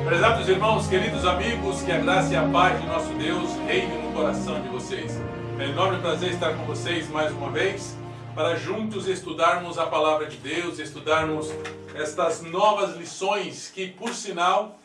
Prezados irmãos, queridos amigos, que a graça e a paz de nosso Deus reine no coração de vocês. É um enorme prazer estar com vocês mais uma vez, para juntos estudarmos a palavra de Deus, estudarmos estas novas lições que, por sinal,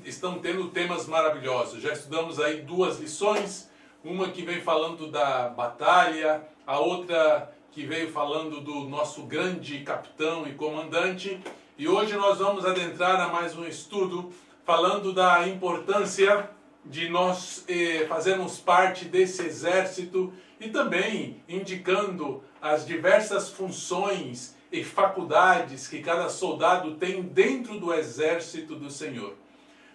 estão tendo temas maravilhosos. Já estudamos aí 2 lições, uma que vem falando da batalha, a outra que veio falando do nosso grande capitão e comandante. E hoje nós vamos adentrar a mais um estudo falando da importância de nós fazermos parte desse exército e também indicando as diversas funções e faculdades que cada soldado tem dentro do exército do Senhor.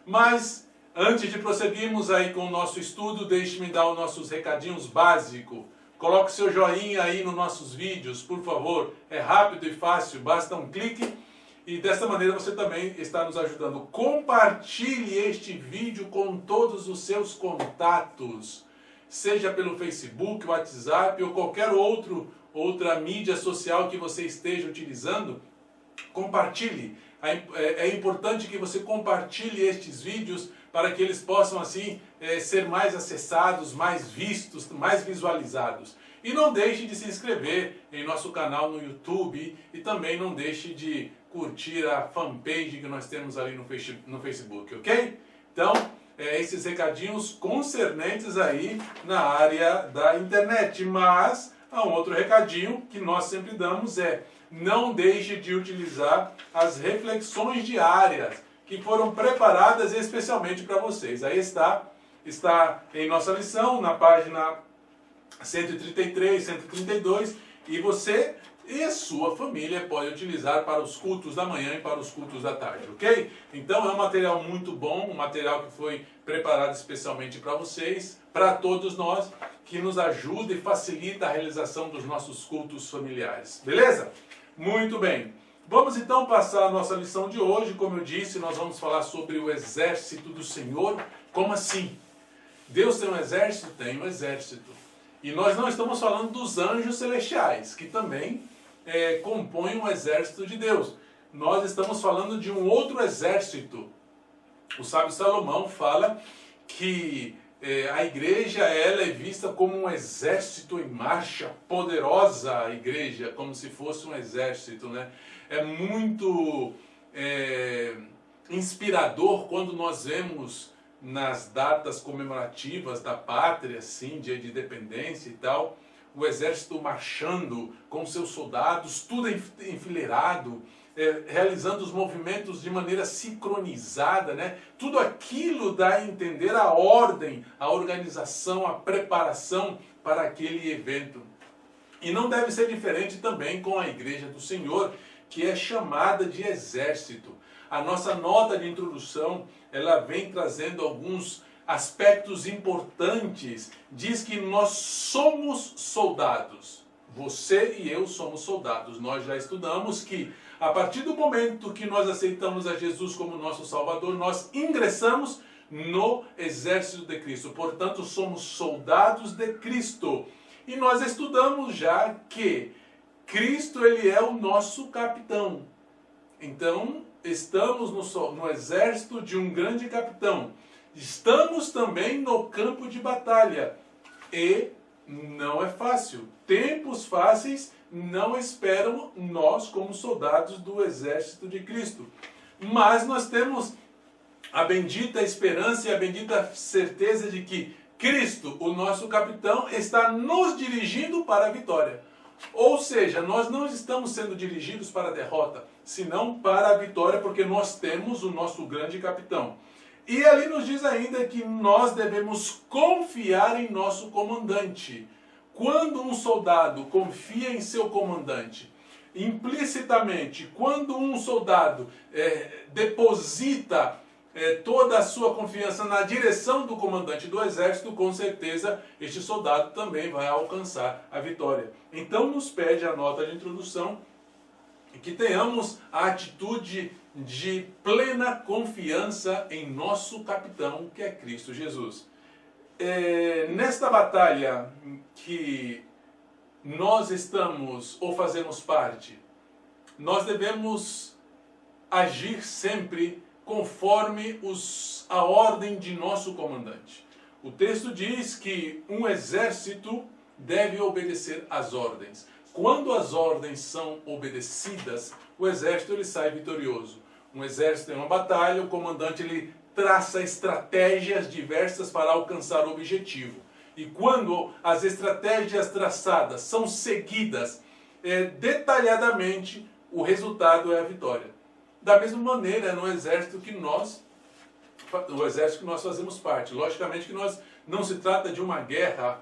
Mas antes de prosseguirmos aí com o nosso estudo, deixe-me dar os nossos recadinhos básicos. Coloque seu joinha aí nos nossos vídeos, por favor. É rápido e fácil, basta um clique. E desta maneira você também está nos ajudando. Compartilhe este vídeo com todos os seus contatos, seja pelo Facebook, WhatsApp ou qualquer outra mídia social que você esteja utilizando. Compartilhe. É importante que você compartilhe estes vídeos para que eles possam assim ser mais acessados, mais vistos, mais visualizados. E não deixe de se inscrever em nosso canal no YouTube e também não deixe de curtir a fanpage que nós temos ali no Facebook, ok? Então, esses recadinhos concernentes aí na área da internet. Mas, há um outro recadinho que nós sempre damos não deixe de utilizar as reflexões diárias que foram preparadas especialmente para vocês. Aí está em nossa lição, na página 133, 132, e você e sua família pode utilizar para os cultos da manhã e para os cultos da tarde, ok? Então é um material muito bom, um material que foi preparado especialmente para vocês, para todos nós, que nos ajuda e facilita a realização dos nossos cultos familiares, beleza? Muito bem. Vamos então passar a nossa lição de hoje. Como eu disse, nós vamos falar sobre o exército do Senhor. Como assim? Deus tem um exército? Tem um exército. E nós não estamos falando dos anjos celestiais, que também compõem um exército de Deus. Nós estamos falando de um outro exército. O sábio Salomão fala que a igreja ela é vista como um exército em marcha, poderosa a igreja, como se fosse um exército, né? É muito inspirador quando nós vemos nas datas comemorativas da pátria, assim, dia de independência e tal, o exército marchando com seus soldados, tudo enfileirado, realizando os movimentos de maneira sincronizada, né? Tudo aquilo dá a entender a ordem, a organização, a preparação para aquele evento. E não deve ser diferente também com a Igreja do Senhor, que é chamada de exército. A nossa nota de introdução, ela vem trazendo alguns aspectos importantes. Diz que nós somos soldados. Você e eu somos soldados. Nós já estudamos que a partir do momento que nós aceitamos a Jesus como nosso Salvador, nós ingressamos no exército de Cristo. Portanto, somos soldados de Cristo. E nós estudamos já que Cristo ele é o nosso capitão. Então, estamos no exército de um grande capitão. Estamos também no campo de batalha. E não é fácil. Tempos fáceis não esperam nós como soldados do exército de Cristo. Mas nós temos a bendita esperança e a bendita certeza de que Cristo, o nosso capitão, está nos dirigindo para a vitória. Ou seja, nós não estamos sendo dirigidos para a derrota, senão para a vitória, porque nós temos o nosso grande capitão. E ali nos diz ainda que nós devemos confiar em nosso comandante. Quando um soldado confia em seu comandante, implicitamente, quando um soldado deposita toda a sua confiança na direção do comandante do exército, com certeza este soldado também vai alcançar a vitória. Então nos pede a nota de introdução que tenhamos a atitude de plena confiança em nosso capitão, que é Cristo Jesus. Nesta batalha que nós estamos ou fazemos parte, nós devemos agir sempre conforme a ordem de nosso comandante. O texto diz que um exército deve obedecer às ordens. Quando as ordens são obedecidas, o exército ele sai vitorioso. Um exército em uma batalha, o comandante ele traça estratégias diversas para alcançar o objetivo. E quando as estratégias traçadas são seguidas detalhadamente, o resultado é a vitória. Da mesma maneira, no exército que nós fazemos parte. Logicamente que não se trata de uma guerra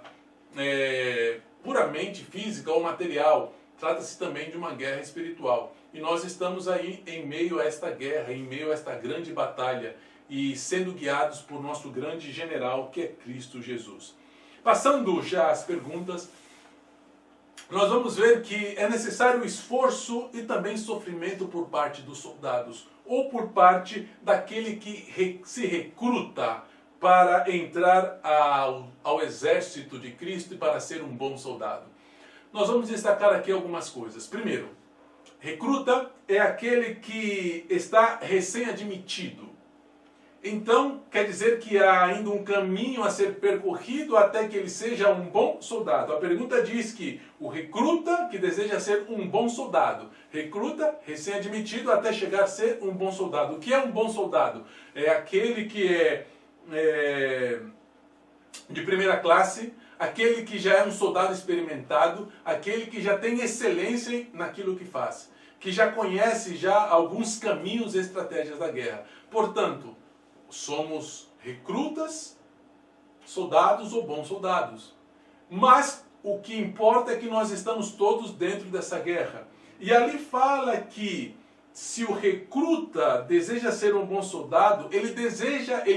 puramente física ou material. Trata-se também de uma guerra espiritual. E nós estamos aí em meio a esta guerra, em meio a esta grande batalha, e sendo guiados por nosso grande general, que é Cristo Jesus. Passando já às perguntas, nós vamos ver que é necessário esforço e também sofrimento por parte dos soldados, ou por parte daquele que se recruta para entrar ao exército de Cristo e para ser um bom soldado. Nós vamos destacar aqui algumas coisas. Primeiro, recruta é aquele que está recém-admitido. Então, quer dizer que há ainda um caminho a ser percorrido até que ele seja um bom soldado. A pergunta diz que o recruta que deseja ser um bom soldado, recruta recém-admitido até chegar a ser um bom soldado. O que é um bom soldado? É aquele que é de primeira classe, aquele que já é um soldado experimentado, aquele que já tem excelência naquilo que faz, que já conhece já alguns caminhos e estratégias da guerra. Portanto, somos recrutas, soldados ou bons soldados. Mas o que importa é que nós estamos todos dentro dessa guerra. E ali fala que se o recruta deseja ser um bom soldado, ele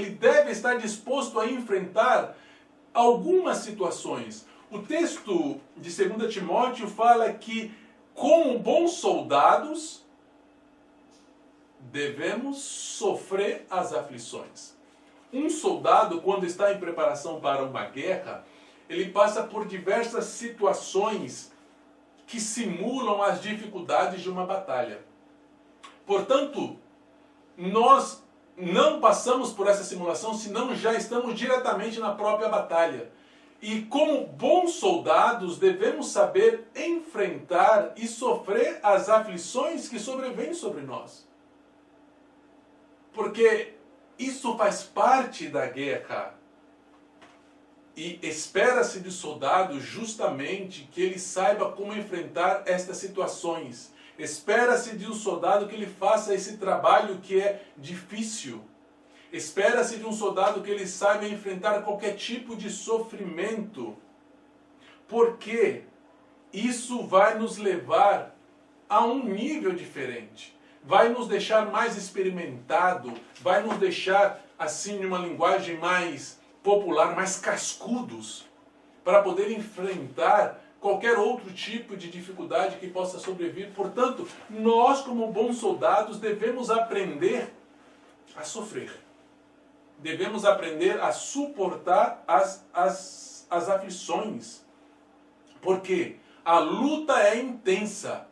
deve estar disposto a enfrentar algumas situações. O texto de 2 Timóteo fala que, como bons soldados, devemos sofrer as aflições. Um soldado, quando está em preparação para uma guerra, ele passa por diversas situações que simulam as dificuldades de uma batalha. Portanto, nós não passamos por essa simulação, senão já estamos diretamente na própria batalha. E como bons soldados, devemos saber enfrentar e sofrer as aflições que sobrevêm sobre nós. Porque isso faz parte da guerra. E espera-se de soldado justamente que ele saiba como enfrentar estas situações. Espera-se de um soldado que ele faça esse trabalho que é difícil. Espera-se de um soldado que ele saiba enfrentar qualquer tipo de sofrimento. Porque isso vai nos levar a um nível diferente. Vai nos deixar mais experimentado, vai nos deixar, assim, numa linguagem mais popular, mais cascudos, para poder enfrentar qualquer outro tipo de dificuldade que possa sobrevir. Portanto, nós, como bons soldados, devemos aprender a sofrer. Devemos aprender a suportar as aflições. Porque a luta é intensa.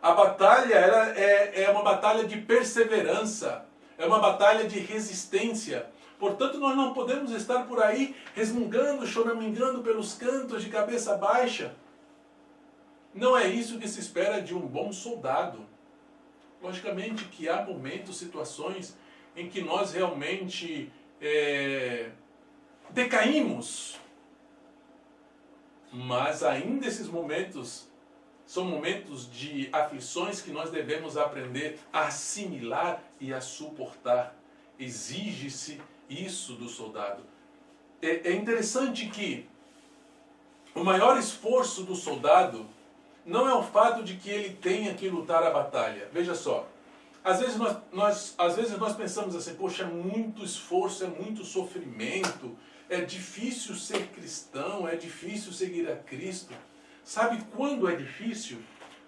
A batalha é uma batalha de perseverança, é uma batalha de resistência. Portanto, nós não podemos estar por aí resmungando, choramingando pelos cantos de cabeça baixa. Não é isso que se espera de um bom soldado. Logicamente que há momentos, situações em que nós realmente decaímos. Mas ainda esses momentos são momentos de aflições que nós devemos aprender a assimilar e a suportar. Exige-se isso do soldado. É interessante que o maior esforço do soldado não é o fato de que ele tenha que lutar a batalha. Veja só, Às vezes nós pensamos assim, poxa, é muito esforço, é muito sofrimento, é difícil ser cristão, é difícil seguir a Cristo. Sabe quando é difícil?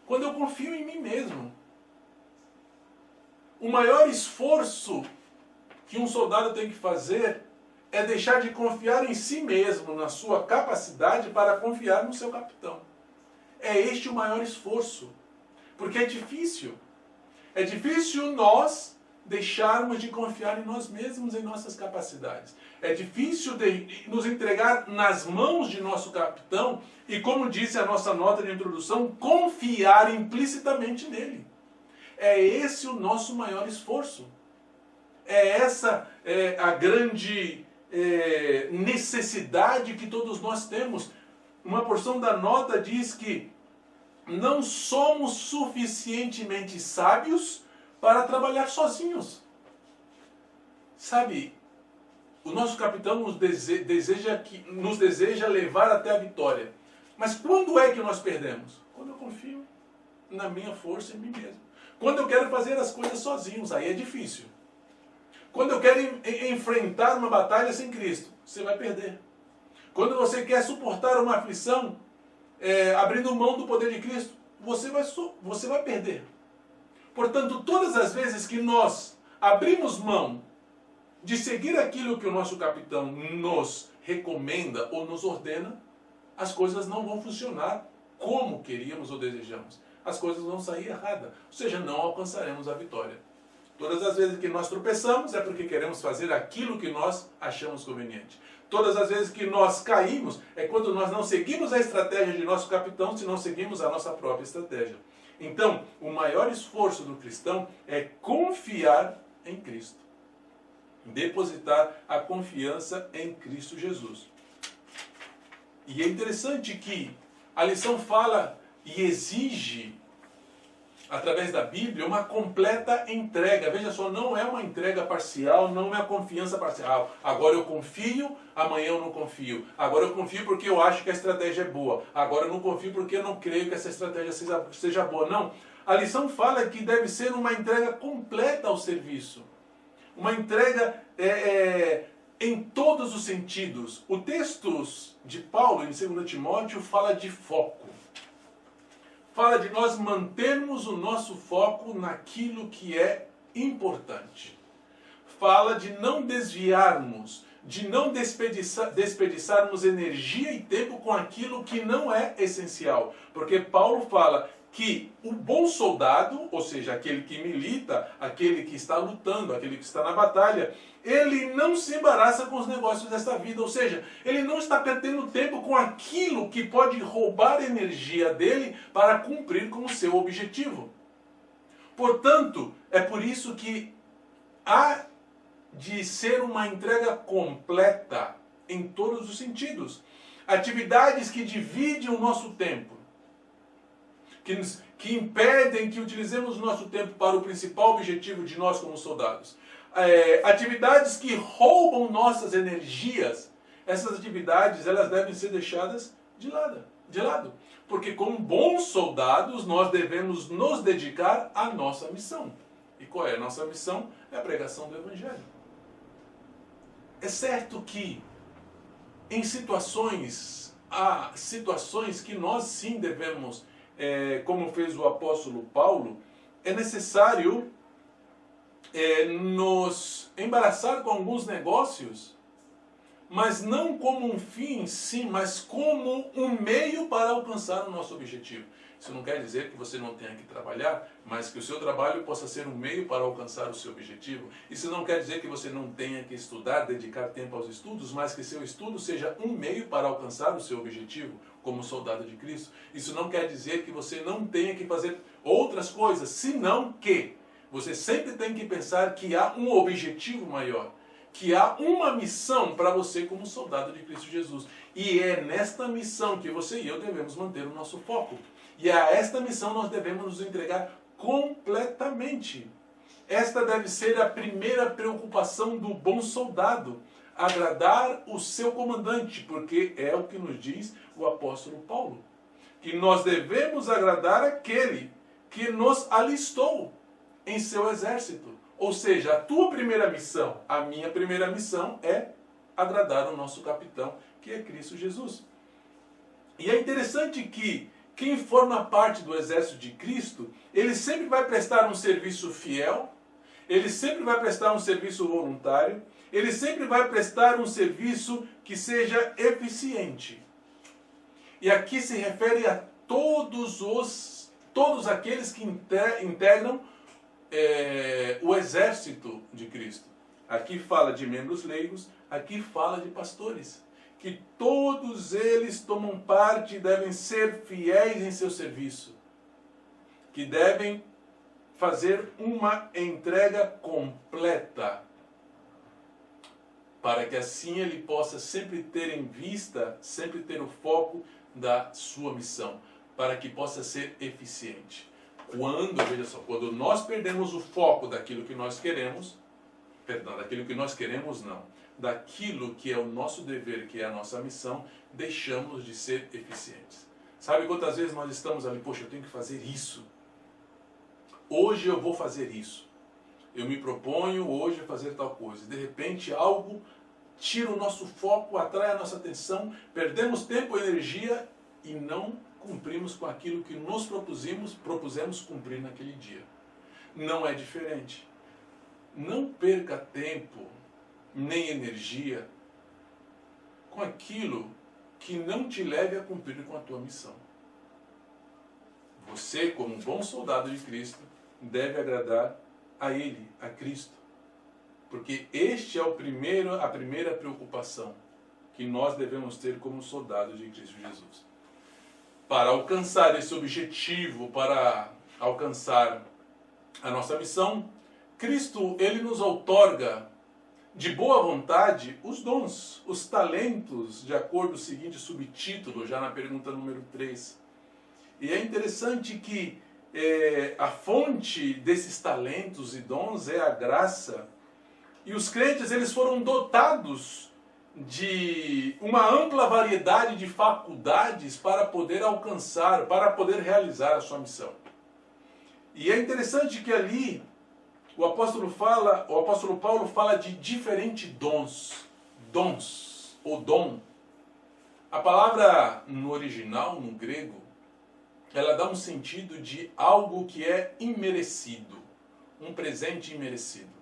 Quando eu confio em mim mesmo. O maior esforço que um soldado tem que fazer é deixar de confiar em si mesmo, na sua capacidade, para confiar no seu capitão. É este o maior esforço. Porque é difícil. É difícil nós deixarmos de confiar em nós mesmos, em nossas capacidades. É difícil nos entregar nas mãos de nosso capitão e, como disse a nossa nota de introdução, confiar implicitamente nele. É esse o nosso maior esforço. É essa a grande necessidade que todos nós temos. Uma porção da nota diz que não somos suficientemente sábios para trabalhar sozinhos. Sabe, o nosso capitão nos deseja levar até a vitória. Mas quando é que nós perdemos? Quando eu confio na minha força em mim mesmo. Quando eu quero fazer as coisas sozinhos, aí é difícil. Quando eu quero enfrentar uma batalha sem Cristo, você vai perder. Quando você quer suportar uma aflição, abrindo mão do poder de Cristo, você vai perder. Portanto, todas as vezes que nós abrimos mão de seguir aquilo que o nosso capitão nos recomenda ou nos ordena, as coisas não vão funcionar como queríamos ou desejamos. As coisas vão sair erradas, ou seja, não alcançaremos a vitória. Todas as vezes que nós tropeçamos é porque queremos fazer aquilo que nós achamos conveniente. Todas as vezes que nós caímos é quando nós não seguimos a estratégia de nosso capitão, se não seguimos a nossa própria estratégia. Então, o maior esforço do cristão é confiar em Cristo. Depositar a confiança em Cristo Jesus. E é interessante que a lição fala e exige, através da Bíblia, uma completa entrega. Veja só, não é uma entrega parcial, não é a confiança parcial. Agora eu confio, amanhã eu não confio. Agora eu confio porque eu acho que a estratégia é boa. Agora eu não confio porque eu não creio que essa estratégia seja boa. Não. A lição fala que deve ser uma entrega completa ao serviço. Uma entrega em todos os sentidos. O texto de Paulo, em 2 Timóteo, fala de foco. Fala de nós mantermos o nosso foco naquilo que é importante. Fala de não desviarmos, de não desperdiçarmos energia e tempo com aquilo que não é essencial. Porque Paulo fala que o bom soldado, ou seja, aquele que milita, aquele que está lutando, aquele que está na batalha, ele não se embaraça com os negócios desta vida, ou seja, ele não está perdendo tempo com aquilo que pode roubar a energia dele para cumprir com o seu objetivo. Portanto, é por isso que há de ser uma entrega completa em todos os sentidos. Atividades que dividem o nosso tempo, que impedem que utilizemos o nosso tempo para o principal objetivo de nós como soldados. Atividades que roubam nossas energias, essas atividades elas devem ser deixadas de lado. Porque como bons soldados nós devemos nos dedicar à nossa missão. E qual é a nossa missão? É a pregação do Evangelho. É certo que há situações que nós sim devemos, como fez o apóstolo Paulo, é necessário nos embaraçar com alguns negócios, mas não como um fim em si, mas como um meio para alcançar o nosso objetivo. Isso não quer dizer que você não tenha que trabalhar, mas que o seu trabalho possa ser um meio para alcançar o seu objetivo. Isso não quer dizer que você não tenha que estudar, dedicar tempo aos estudos, mas que seu estudo seja um meio para alcançar o seu objetivo como soldado de Cristo. Isso não quer dizer que você não tenha que fazer outras coisas, senão que você sempre tem que pensar que há um objetivo maior, que há uma missão para você como soldado de Cristo Jesus. E é nesta missão que você e eu devemos manter o nosso foco. E a esta missão nós devemos nos entregar completamente. Esta deve ser a primeira preocupação do bom soldado, agradar o seu comandante, porque é o que nos diz o apóstolo Paulo, que nós devemos agradar aquele que nos alistou. em seu exército. Ou seja, a tua primeira missão, a minha primeira missão é agradar o nosso capitão, que é Cristo Jesus. E é interessante que quem forma parte do exército de Cristo, ele sempre vai prestar um serviço fiel, ele sempre vai prestar um serviço voluntário, ele sempre vai prestar um serviço que seja eficiente. E aqui se refere a todos aqueles que integram o exército de Cristo. Aqui fala de membros leigos, aqui fala de pastores. Que todos eles tomam parte e devem ser fiéis em seu serviço. Que devem fazer uma entrega completa. Para que assim ele possa sempre ter em vista, sempre ter o foco da sua missão. Para que possa ser eficiente. Veja só, quando nós perdemos o foco daquilo que nós queremos, daquilo que é o nosso dever, que é a nossa missão, deixamos de ser eficientes. Sabe quantas vezes nós estamos ali, poxa, eu tenho que fazer isso. Hoje eu vou fazer isso. Eu me proponho hoje a fazer tal coisa. De repente algo tira o nosso foco, atrai a nossa atenção, perdemos tempo e energia e não cumprimos com aquilo que nos propusemos cumprir naquele dia. Não é diferente. Não perca tempo nem energia com aquilo que não te leve a cumprir com a tua missão. Você, como um bom soldado de Cristo, deve agradar a Ele, a Cristo. Porque este é a primeira preocupação que nós devemos ter como soldados de Cristo Jesus. Para alcançar esse objetivo, para alcançar a nossa missão, Cristo, Ele nos outorga de boa vontade os dons, os talentos, de acordo com o seguinte subtítulo, já na pergunta número 3. E é interessante que a fonte desses talentos e dons é a graça. E os crentes, eles foram dotados de uma ampla variedade de faculdades para poder alcançar, para poder realizar a sua missão. E é interessante que ali o apóstolo Paulo fala de diferentes dons, ou dom. A palavra no original, no grego, ela dá um sentido de algo que é imerecido, um presente imerecido.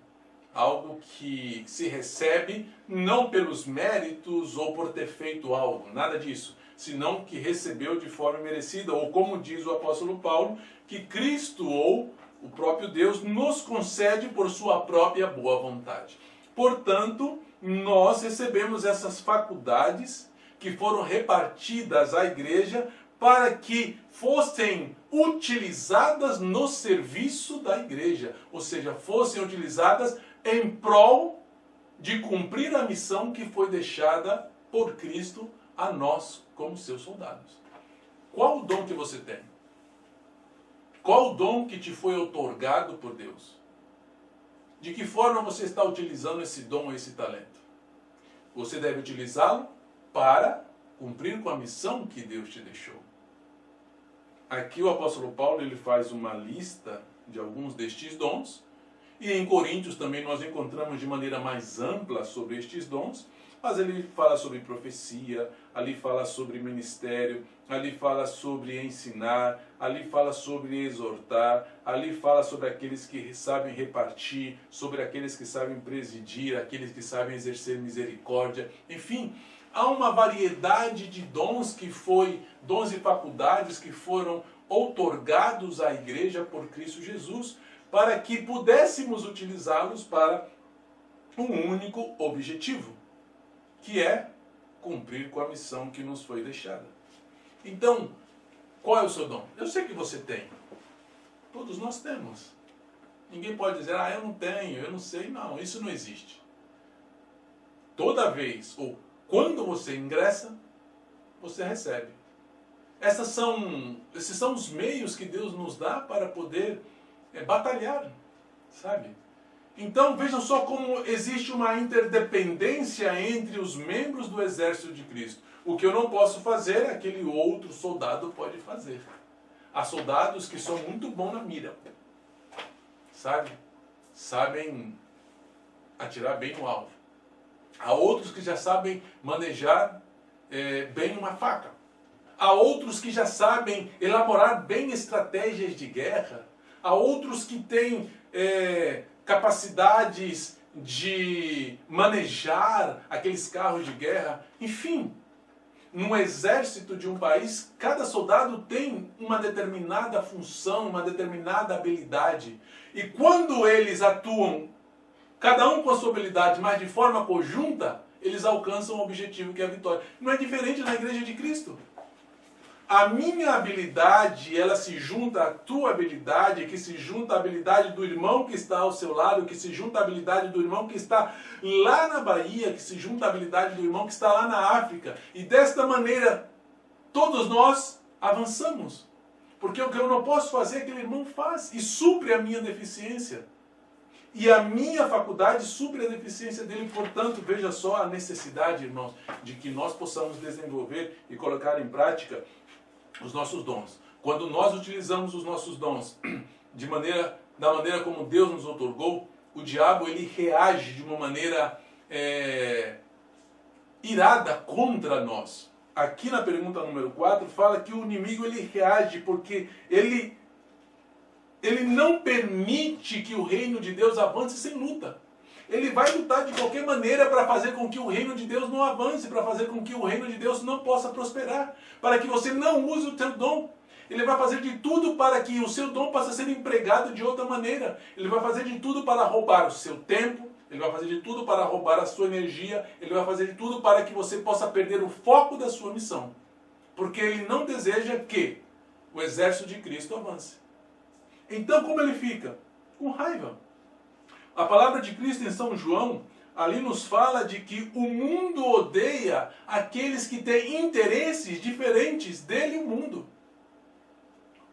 Algo que se recebe não pelos méritos ou por ter feito algo, nada disso, senão que recebeu de forma merecida, ou como diz o apóstolo Paulo, que Cristo ou o próprio Deus nos concede por sua própria boa vontade. Portanto, nós recebemos essas faculdades que foram repartidas à igreja para que fossem utilizadas no serviço da igreja, ou seja, fossem utilizadas em prol de cumprir a missão que foi deixada por Cristo a nós como seus soldados. Qual o dom que você tem? Qual o dom que te foi outorgado por Deus? De que forma você está utilizando esse dom, esse talento? Você deve utilizá-lo para cumprir com a missão que Deus te deixou. Aqui o apóstolo Paulo ele faz uma lista de alguns destes dons, e em Coríntios também nós encontramos de maneira mais ampla sobre estes dons, mas ele fala sobre profecia, ali fala sobre ministério, ali fala sobre ensinar, ali fala sobre exortar, ali fala sobre aqueles que sabem repartir, sobre aqueles que sabem presidir, aqueles que sabem exercer misericórdia, enfim, há uma variedade de dons dons e faculdades que foram outorgados à igreja por Cristo Jesus, para que pudéssemos utilizá-los para um único objetivo, que é cumprir com a missão que nos foi deixada. Então, qual é o seu dom? Eu sei que você tem. Todos nós temos. Ninguém pode dizer, eu não tenho, eu não sei. Não, isso não existe. Toda vez, ou quando você ingressa, você recebe. Esses são os meios que Deus nos dá para poder batalhar, sabe? Então vejam só como existe uma interdependência entre os membros do exército de Cristo. O que eu não posso fazer, aquele outro soldado pode fazer. Há soldados que são muito bons na mira, sabe, sabem atirar bem no alvo. Há outros que já sabem manejar bem uma faca. Há outros que já sabem elaborar bem estratégias de guerra. Há outros que têm capacidades de manejar aqueles carros de guerra. Enfim, no exército de um país, cada soldado tem uma determinada função, uma determinada habilidade. E quando eles atuam, cada um com a sua habilidade, mas de forma conjunta, eles alcançam o objetivo que é a vitória. Não é diferente na Igreja de Cristo. A minha habilidade, ela se junta à tua habilidade, que se junta à habilidade do irmão que está ao seu lado, que se junta à habilidade do irmão que está lá na Bahia, que se junta à habilidade do irmão que está lá na África. E desta maneira, todos nós avançamos. Porque o que eu não posso fazer, aquele irmão faz e supre a minha deficiência. E a minha faculdade supre a deficiência dele. Portanto, veja só a necessidade, irmãos, de que nós possamos desenvolver e colocar em prática os nossos dons. Quando nós utilizamos os nossos dons da maneira como Deus nos outorgou, o diabo ele reage de uma maneira irada contra nós. Aqui na pergunta número 4 fala que o inimigo ele reage porque ele não permite que o reino de Deus avance sem luta. Ele vai lutar de qualquer maneira para fazer com que o reino de Deus não avance, para fazer com que o reino de Deus não possa prosperar, para que você não use o seu dom. Ele vai fazer de tudo para que o seu dom possa ser empregado de outra maneira. Ele vai fazer de tudo para roubar o seu tempo, ele vai fazer de tudo para roubar a sua energia, ele vai fazer de tudo para que você possa perder o foco da sua missão. Porque ele não deseja que o exército de Cristo avance. Então como ele fica? Com raiva. A palavra de Cristo em São João, ali nos fala de que o mundo odeia aqueles que têm interesses diferentes dele e o mundo.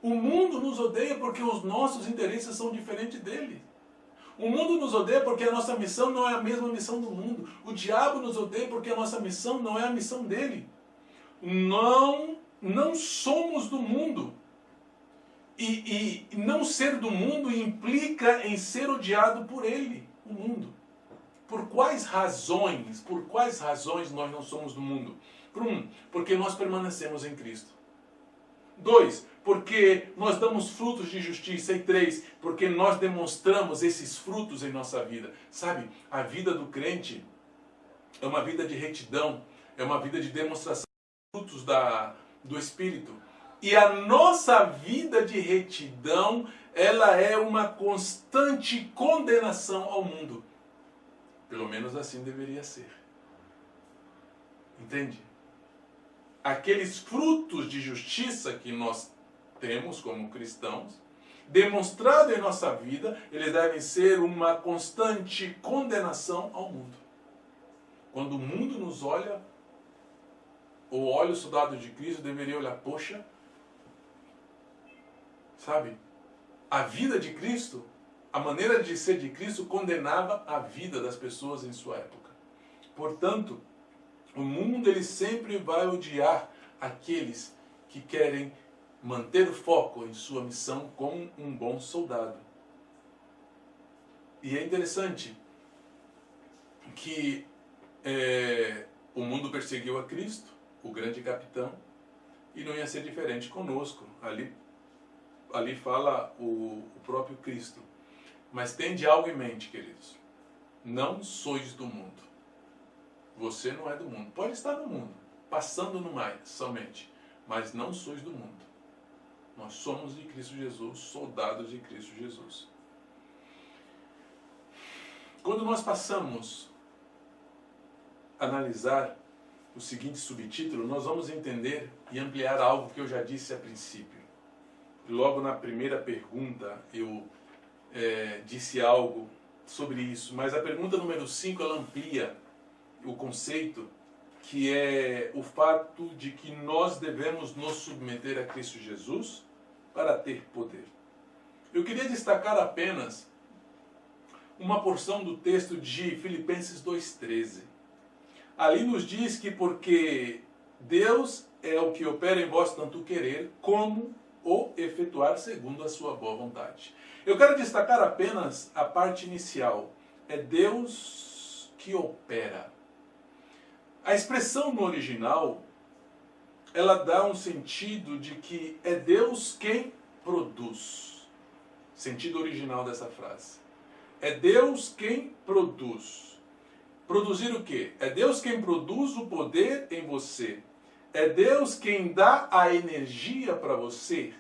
O mundo nos odeia porque os nossos interesses são diferentes dele. O mundo nos odeia porque a nossa missão não é a mesma missão do mundo. O diabo nos odeia porque a nossa missão não é a missão dele. Não somos do mundo. E não ser do mundo implica em ser odiado por ele, o mundo. Por quais razões nós não somos do mundo? Porque nós permanecemos em Cristo. 2, porque nós damos frutos de justiça. E 3, porque nós demonstramos esses frutos em nossa vida. Sabe, a vida do crente é uma vida de retidão, é uma vida de demonstração dos frutos do Espírito. E a nossa vida de retidão, ela é uma constante condenação ao mundo. Pelo menos assim deveria ser. Entende? Aqueles frutos de justiça que nós temos como cristãos, demonstrado em nossa vida, eles devem ser uma constante condenação ao mundo. Quando o mundo nos olha, ou olha o soldado de Cristo, deveria olhar, poxa, sabe, a vida de Cristo, a maneira de ser de Cristo condenava a vida das pessoas em sua época. Portanto, o mundo ele sempre vai odiar aqueles que querem manter o foco em sua missão como um bom soldado. E é interessante que o mundo perseguiu a Cristo, o grande capitão, e não ia ser diferente conosco. Ali fala o próprio Cristo. Mas tende algo em mente, queridos. Não sois do mundo. Você não é do mundo. Pode estar no mundo, passando no mais somente, mas não sois do mundo. Nós somos de Cristo Jesus, soldados de Cristo Jesus. Quando nós passamos a analisar o seguinte subtítulo, nós vamos entender e ampliar algo que eu já disse a princípio. Logo na primeira pergunta eu disse algo sobre isso, mas a pergunta número 5 ela amplia o conceito, que é o fato de que nós devemos nos submeter a Cristo Jesus para ter poder. Eu queria destacar apenas uma porção do texto de Filipenses 2,13. Ali nos diz que porque Deus é o que opera em vós tanto querer como o efetuar segundo a sua boa vontade. Eu quero destacar apenas a parte inicial. É Deus que opera. A expressão no original, ela dá um sentido de que é Deus quem produz. Sentido original dessa frase. É Deus quem produz. Produzir o quê? É Deus quem produz o poder em você. É Deus quem dá a energia para você.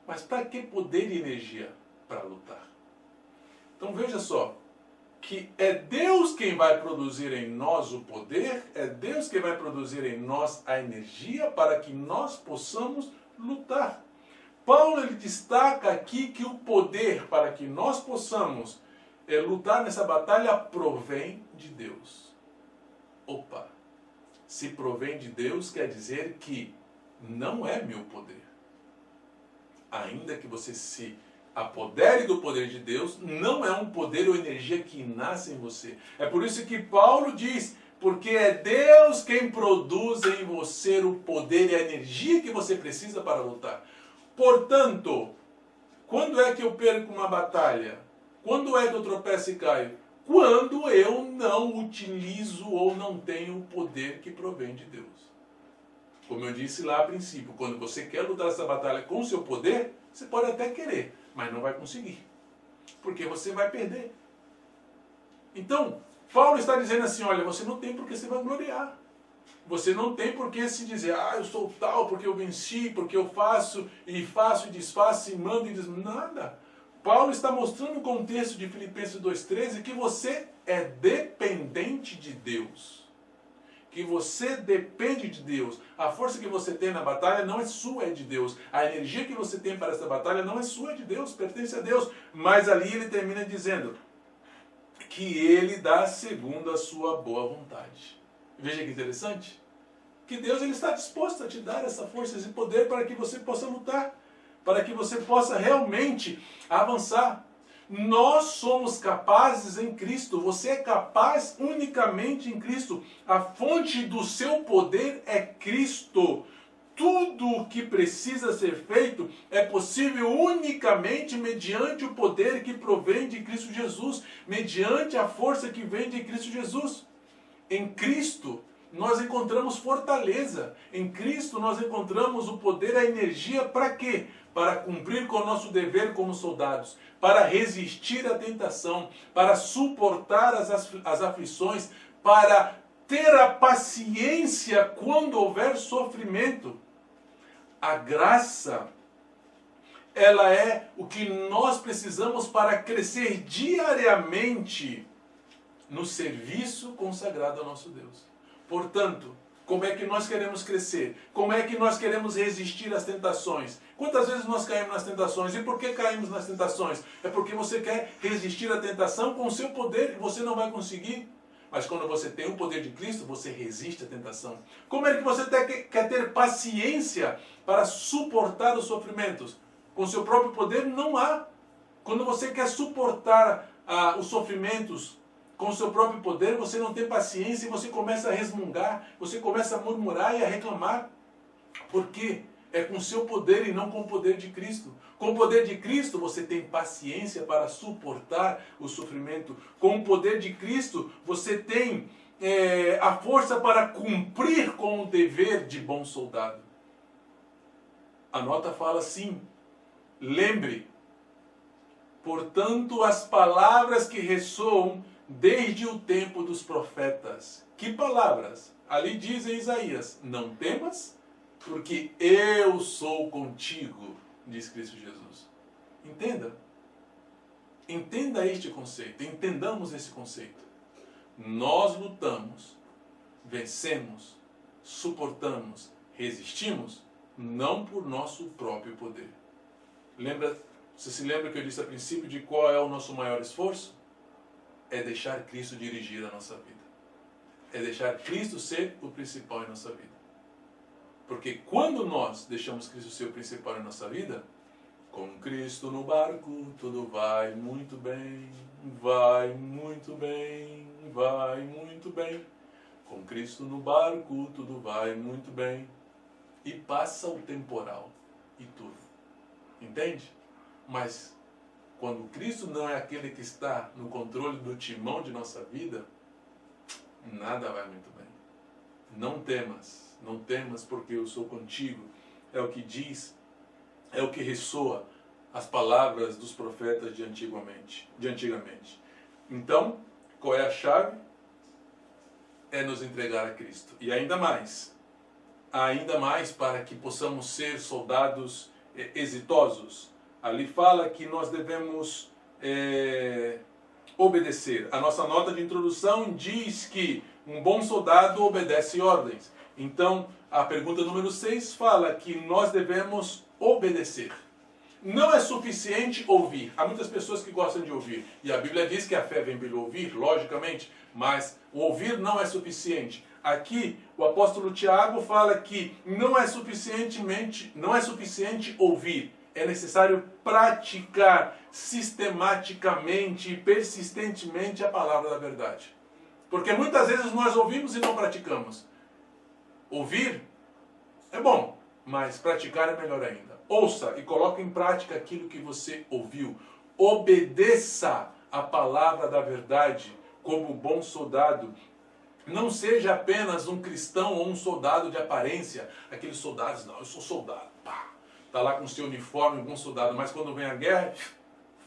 Mas para que poder e energia? Para lutar. Então veja só, que é Deus quem vai produzir em nós o poder, é Deus quem vai produzir em nós a energia para que nós possamos lutar. Paulo ele destaca aqui que o poder para que nós possamos lutar nessa batalha provém de Deus. Opa! Se provém de Deus quer dizer que não é meu poder. Ainda que você se apodere do poder de Deus, não é um poder ou energia que nasce em você. É por isso que Paulo diz, porque é Deus quem produz em você o poder e a energia que você precisa para lutar. Portanto, quando é que eu perco uma batalha? Quando é que eu tropeço e caio? Quando eu não utilizo ou não tenho o poder que provém de Deus. Como eu disse lá a princípio, quando você quer lutar essa batalha com o seu poder, você pode até querer, mas não vai conseguir. Porque você vai perder. Então, Paulo está dizendo assim, olha, você não tem por que se vangloriar. Você não tem por que se dizer, eu sou tal, porque eu venci, porque eu faço e desfaço e mando e desmando. Nada. Paulo está mostrando no contexto de Filipenses 2,13 que você é dependente de Deus. Que você depende de Deus. A força que você tem na batalha não é sua, é de Deus. A energia que você tem para essa batalha não é sua, é de Deus, pertence a Deus. Mas ali ele termina dizendo que ele dá segundo a sua boa vontade. Veja que interessante. Que Deus ele está disposto a te dar essa força, esse poder para que você possa lutar. Para que você possa realmente avançar. Nós somos capazes em Cristo. Você é capaz unicamente em Cristo. A fonte do seu poder é Cristo. Tudo o que precisa ser feito é possível unicamente mediante o poder que provém de Cristo Jesus. Mediante a força que vem de Cristo Jesus. Em Cristo nós encontramos fortaleza. Em Cristo nós encontramos o poder, a energia para quê? Para cumprir com o nosso dever como soldados, para resistir à tentação, para suportar as aflições, para ter a paciência quando houver sofrimento. A graça, ela é o que nós precisamos para crescer diariamente no serviço consagrado ao nosso Deus. Portanto, como é que nós queremos crescer? Como é que nós queremos resistir às tentações? Quantas vezes nós caímos nas tentações? E por que caímos nas tentações? É porque você quer resistir à tentação com o seu poder e você não vai conseguir. Mas quando você tem o poder de Cristo, você resiste à tentação. Como é que você quer ter paciência para suportar os sofrimentos? Com o seu próprio poder não há. Quando você quer suportar os sofrimentos com o seu próprio poder, você não tem paciência e você começa a resmungar, você começa a murmurar e a reclamar. Por quê? É com o seu poder e não com o poder de Cristo. Com o poder de Cristo você tem paciência para suportar o sofrimento. Com o poder de Cristo você tem a força para cumprir com o dever de bom soldado. A nota fala assim, lembre, portanto as palavras que ressoam desde o tempo dos profetas. Que palavras? Ali diz em Isaías, não temas, porque eu sou contigo, diz Cristo Jesus. Entenda. Entenda este conceito, entendamos esse conceito. Nós lutamos, vencemos, suportamos, resistimos, não por nosso próprio poder. Você se lembra que eu disse a princípio de qual é o nosso maior esforço? É deixar Cristo dirigir a nossa vida. É deixar Cristo ser o principal em nossa vida. Porque quando nós deixamos Cristo ser o principal em nossa vida, com Cristo no barco, tudo vai muito bem, vai muito bem, vai muito bem. Com Cristo no barco, tudo vai muito bem. E passa o temporal e tudo. Entende? Mas quando Cristo não é aquele que está no controle do timão de nossa vida, nada vai muito bem. Não temas porque eu sou contigo. É o que diz, é o que ressoa as palavras dos profetas de antigamente. Então, qual é a chave? É nos entregar a Cristo. E ainda mais para que possamos ser soldados exitosos. Ali fala que nós devemos obedecer. A nossa nota de introdução diz que um bom soldado obedece ordens. Então, a pergunta número 6 fala que nós devemos obedecer. Não é suficiente ouvir. Há muitas pessoas que gostam de ouvir. E a Bíblia diz que a fé vem pelo ouvir, logicamente, mas o ouvir não é suficiente. Aqui, o apóstolo Tiago fala que não é suficiente ouvir. É necessário praticar sistematicamente e persistentemente a palavra da verdade. Porque muitas vezes nós ouvimos e não praticamos. Ouvir é bom, mas praticar é melhor ainda. Ouça e coloque em prática aquilo que você ouviu. Obedeça a palavra da verdade como bom soldado. Não seja apenas um cristão ou um soldado de aparência. Aqueles soldados, não, eu sou soldado. Pá, tá lá com seu uniforme, um bom soldado. Mas quando vem a guerra,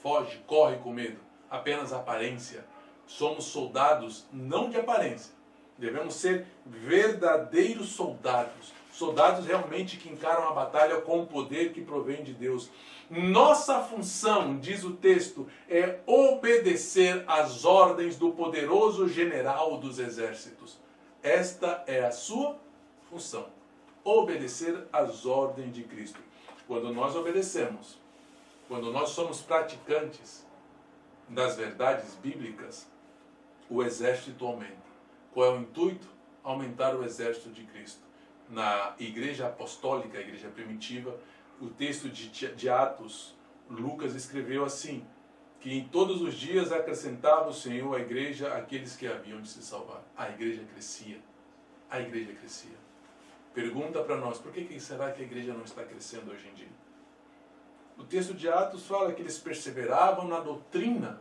foge, corre com medo. Apenas aparência. Somos soldados não de aparência. Devemos ser verdadeiros soldados. Soldados realmente que encaram a batalha com o poder que provém de Deus. Nossa função, diz o texto, é obedecer às ordens do poderoso general dos exércitos. Esta é a sua função. Obedecer às ordens de Cristo. Quando nós obedecemos, quando nós somos praticantes das verdades bíblicas, o exército aumenta. Qual é o intuito? Aumentar o exército de Cristo. Na igreja apostólica, a igreja primitiva, o texto de Atos, Lucas escreveu assim, que em todos os dias acrescentava o Senhor à igreja aqueles que haviam de se salvar. A igreja crescia. A igreja crescia. Pergunta para nós, por que será que a igreja não está crescendo hoje em dia? O texto de Atos fala que eles perseveravam na doutrina,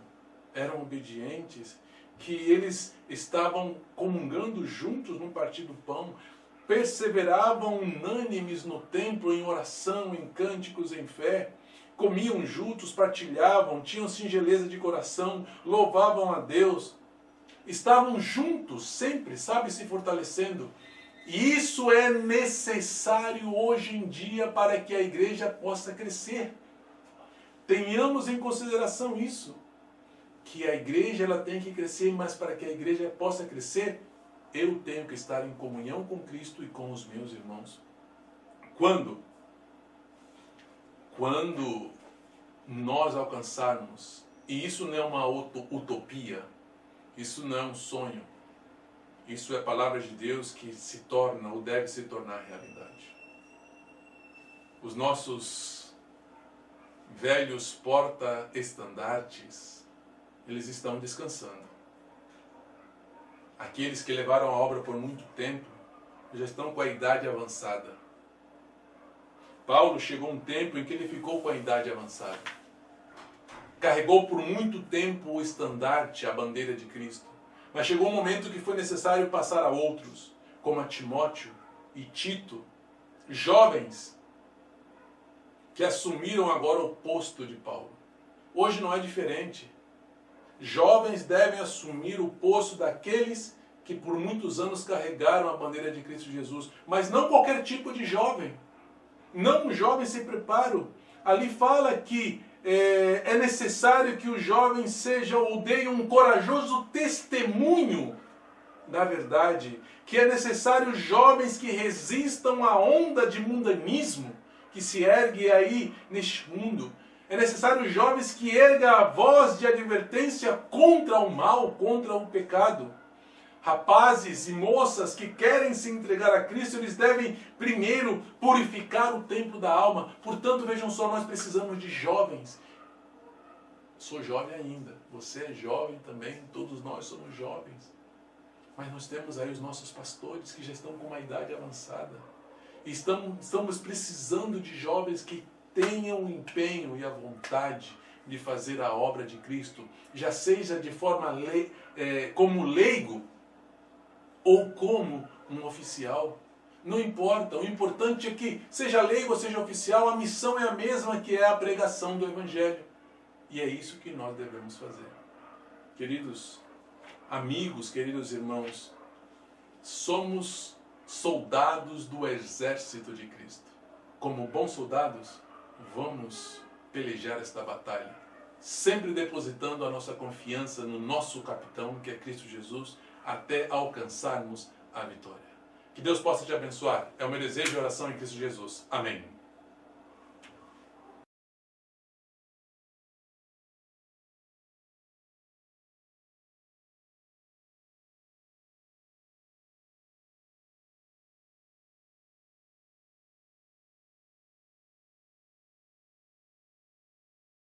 eram obedientes, que eles estavam comungando juntos no partir do pão, perseveravam unânimes no templo, em oração, em cânticos, em fé, comiam juntos, partilhavam, tinham singeleza de coração, louvavam a Deus, estavam juntos sempre, sabe, se fortalecendo. E isso é necessário hoje em dia para que a igreja possa crescer. Tenhamos em consideração isso, que a igreja ela tem que crescer, mas para que a igreja possa crescer, eu tenho que estar em comunhão com Cristo e com os meus irmãos. Quando nós alcançarmos, e isso não é uma utopia, isso não é um sonho, isso é a palavra de Deus que se torna ou deve se tornar realidade. Os nossos velhos porta-estandartes, eles estão descansando. Aqueles que levaram a obra por muito tempo já estão com a idade avançada. Paulo chegou um tempo em que ele ficou com a idade avançada. Carregou por muito tempo o estandarte, a bandeira de Cristo. Mas chegou um momento que foi necessário passar a outros, como a Timóteo e Tito, jovens que assumiram agora o posto de Paulo. Hoje não é diferente. Jovens devem assumir o posto daqueles que por muitos anos carregaram a bandeira de Cristo Jesus. Mas não qualquer tipo de jovem. Não um jovem sem preparo. Ali fala que é necessário que os jovens sejam ou deem um corajoso testemunho da verdade. Que é necessário jovens que resistam à onda de mundanismo que se ergue aí neste mundo. É necessário jovens que ergam a voz de advertência contra o mal, contra o pecado. Rapazes e moças que querem se entregar a Cristo, eles devem primeiro purificar o templo da alma. Portanto, vejam só, nós precisamos de jovens. Sou jovem ainda, você é jovem também, todos nós somos jovens. Mas nós temos aí os nossos pastores que já estão com uma idade avançada. E estamos precisando de jovens que tenham o empenho e a vontade de fazer a obra de Cristo, já seja de forma como leigo ou como um oficial. Não importa, o importante é que, seja leigo ou seja oficial, a missão é a mesma, que é a pregação do Evangelho. E é isso que nós devemos fazer. Queridos amigos, queridos irmãos, somos soldados do exército de Cristo. Como bons soldados, vamos pelejar esta batalha, sempre depositando a nossa confiança no nosso capitão, que é Cristo Jesus, até alcançarmos a vitória. Que Deus possa te abençoar. É o meu desejo e oração em Cristo Jesus. Amém.